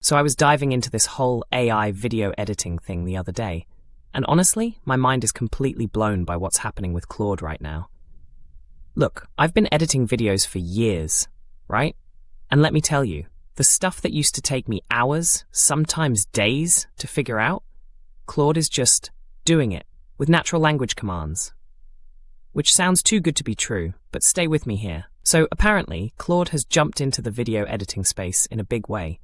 So I was diving into this whole AI video editing thing the other day, and honestly, my mind is completely blown by what's happening with Claude right now. Look, I've been editing videos for years, right? And let me tell you, the stuff that used to take me hours, sometimes days, to figure out, Claude is just doing it with natural language commands. Which sounds too good to be true, but stay with me here. So apparently, Claude has jumped into the video editing space in a big way.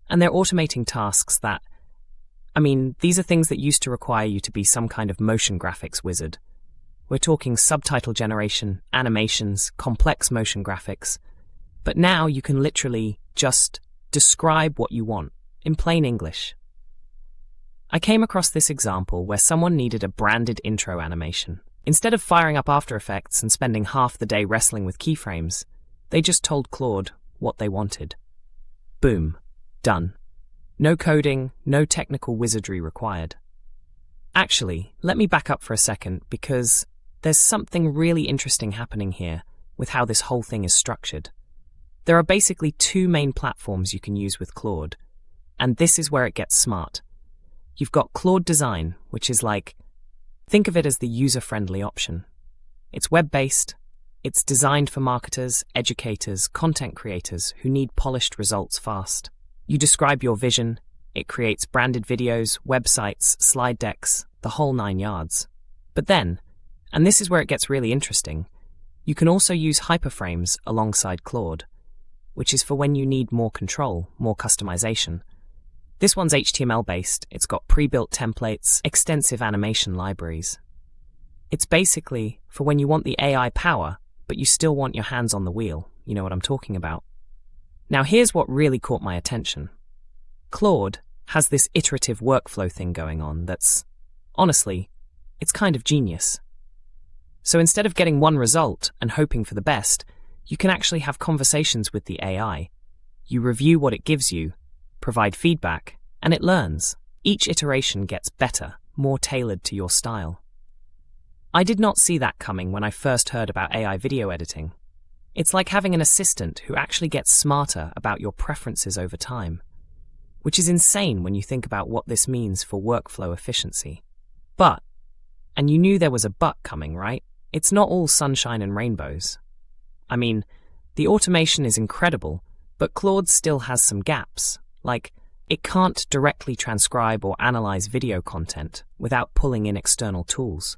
And they're automating tasks that, these are things that used to require you to be some kind of motion graphics wizard. We're talking subtitle generation, animations, complex motion graphics. But now you can literally just describe what you want in plain English. I came across this example where someone needed a branded intro animation. Instead of firing up After Effects and spending half the day wrestling with keyframes, they just told Claude what they wanted. Boom. Done. No coding, no technical wizardry required. Actually, let me back up for a second because there's something really interesting happening here with how this whole thing is structured. There are basically two main platforms you can use with Claude, and this is where it gets smart. You've got Claude Design, which is think of it as the user-friendly option. It's web-based, it's designed for marketers, educators, content creators who need polished results fast. You describe your vision, it creates branded videos, websites, slide decks, the whole 9 yards. But then, and this is where it gets really interesting, you can also use hyperframes alongside Claude, which is for when you need more control, more customization. This one's HTML-based, it's got pre-built templates, extensive animation libraries. It's basically for when you want the AI power, but you still want your hands on the wheel. You know what I'm talking about. Now here's what really caught my attention. Claude has this iterative workflow thing going on that's, honestly, it's kind of genius. So instead of getting one result and hoping for the best, you can actually have conversations with the AI. You review what it gives you, provide feedback, and it learns. Each iteration gets better, more tailored to your style. I did not see that coming when I first heard about AI video editing. It's like having an assistant who actually gets smarter about your preferences over time, which is insane when you think about what this means for workflow efficiency. But, and you knew there was a but coming, right? It's not all sunshine and rainbows. The automation is incredible, but Claude still has some gaps. It can't directly transcribe or analyze video content without pulling in external tools.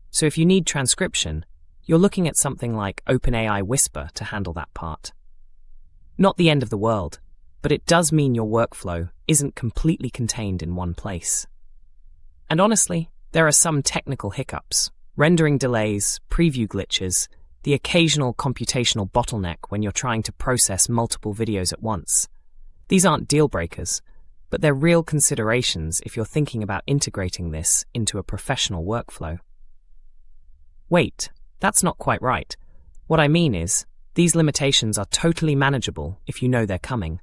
So if you need transcription, you're looking at something like OpenAI Whisper to handle that part. Not the end of the world, but it does mean your workflow isn't completely contained in one place. And honestly, there are some technical hiccups, rendering delays, preview glitches, the occasional computational bottleneck when you're trying to process multiple videos at once. These aren't deal breakers, but they're real considerations if you're thinking about integrating this into a professional workflow. Wait, that's not quite right. What I mean is, these limitations are totally manageable if you know they're coming.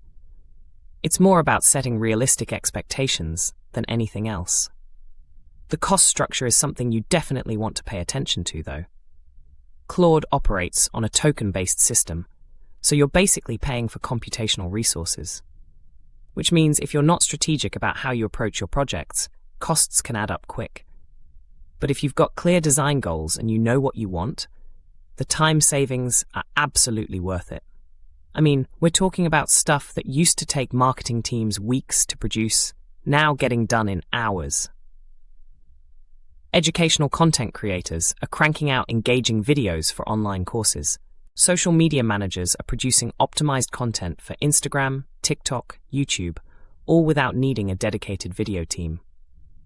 It's more about setting realistic expectations than anything else. The cost structure is something you definitely want to pay attention to, though. Claude operates on a token-based system, so you're basically paying for computational resources. Which means if you're not strategic about how you approach your projects, costs can add up quick. But if you've got clear design goals and you know what you want, the time savings are absolutely worth it. We're talking about stuff that used to take marketing teams weeks to produce, now getting done in hours. Educational content creators are cranking out engaging videos for online courses. Social media managers are producing optimized content for Instagram, TikTok, YouTube, all without needing a dedicated video team.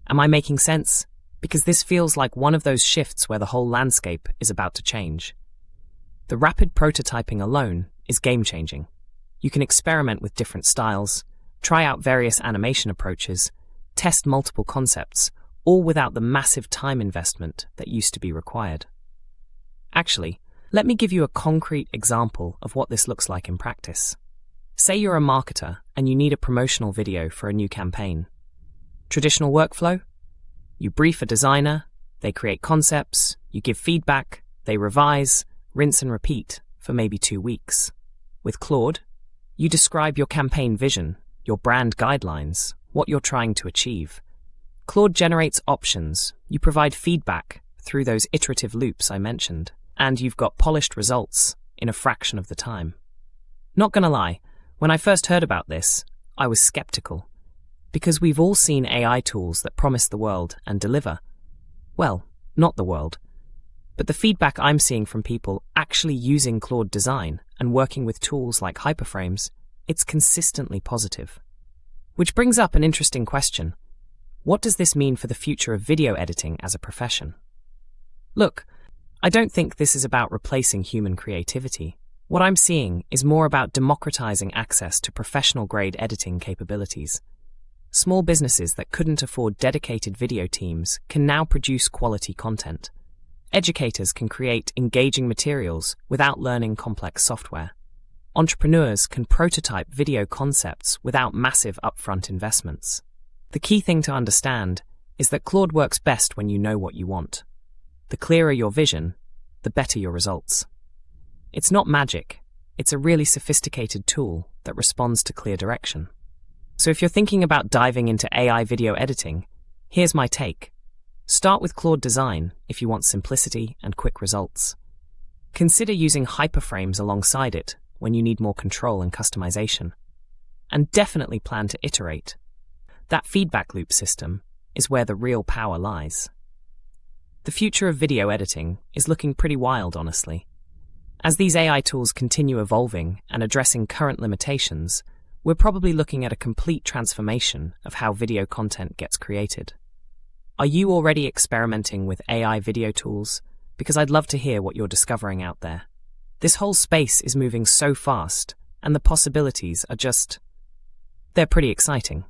Am I making sense? Because this feels like one of those shifts where the whole landscape is about to change. The rapid prototyping alone is game-changing. You can experiment with different styles, try out various animation approaches, test multiple concepts, all without the massive time investment that used to be required. Actually, let me give you a concrete example of what this looks like in practice. Say you're a marketer and you need a promotional video for a new campaign. Traditional workflow? You brief a designer, they create concepts, you give feedback, they revise, rinse and repeat for maybe 2 weeks. With Claude, you describe your campaign vision, your brand guidelines, what you're trying to achieve. Claude generates options, you provide feedback through those iterative loops I mentioned, and you've got polished results in a fraction of the time. Not gonna lie, when I first heard about this, I was skeptical, because we've all seen AI tools that promise the world and deliver. Well, not the world, but the feedback I'm seeing from people actually using Claude Design and working with tools like hyperframes, it's consistently positive. Which brings up an interesting question. What does this mean for the future of video editing as a profession? Look, I don't think this is about replacing human creativity. What I'm seeing is more about democratizing access to professional-grade editing capabilities. Small businesses that couldn't afford dedicated video teams can now produce quality content. Educators can create engaging materials without learning complex software. Entrepreneurs can prototype video concepts without massive upfront investments. The key thing to understand is that Claude works best when you know what you want. The clearer your vision, the better your results. It's not magic, it's a really sophisticated tool that responds to clear direction. So if you're thinking about diving into AI video editing, here's my take. Start with Claude Design if you want simplicity and quick results. Consider using hyperframes alongside it when you need more control and customization. And definitely plan to iterate. That feedback loop system is where the real power lies. The future of video editing is looking pretty wild, honestly. As these AI tools continue evolving and addressing current limitations, we're probably looking at a complete transformation of how video content gets created. Are you already experimenting with AI video tools? Because I'd love to hear what you're discovering out there. This whole space is moving so fast, and the possibilities are they're pretty exciting.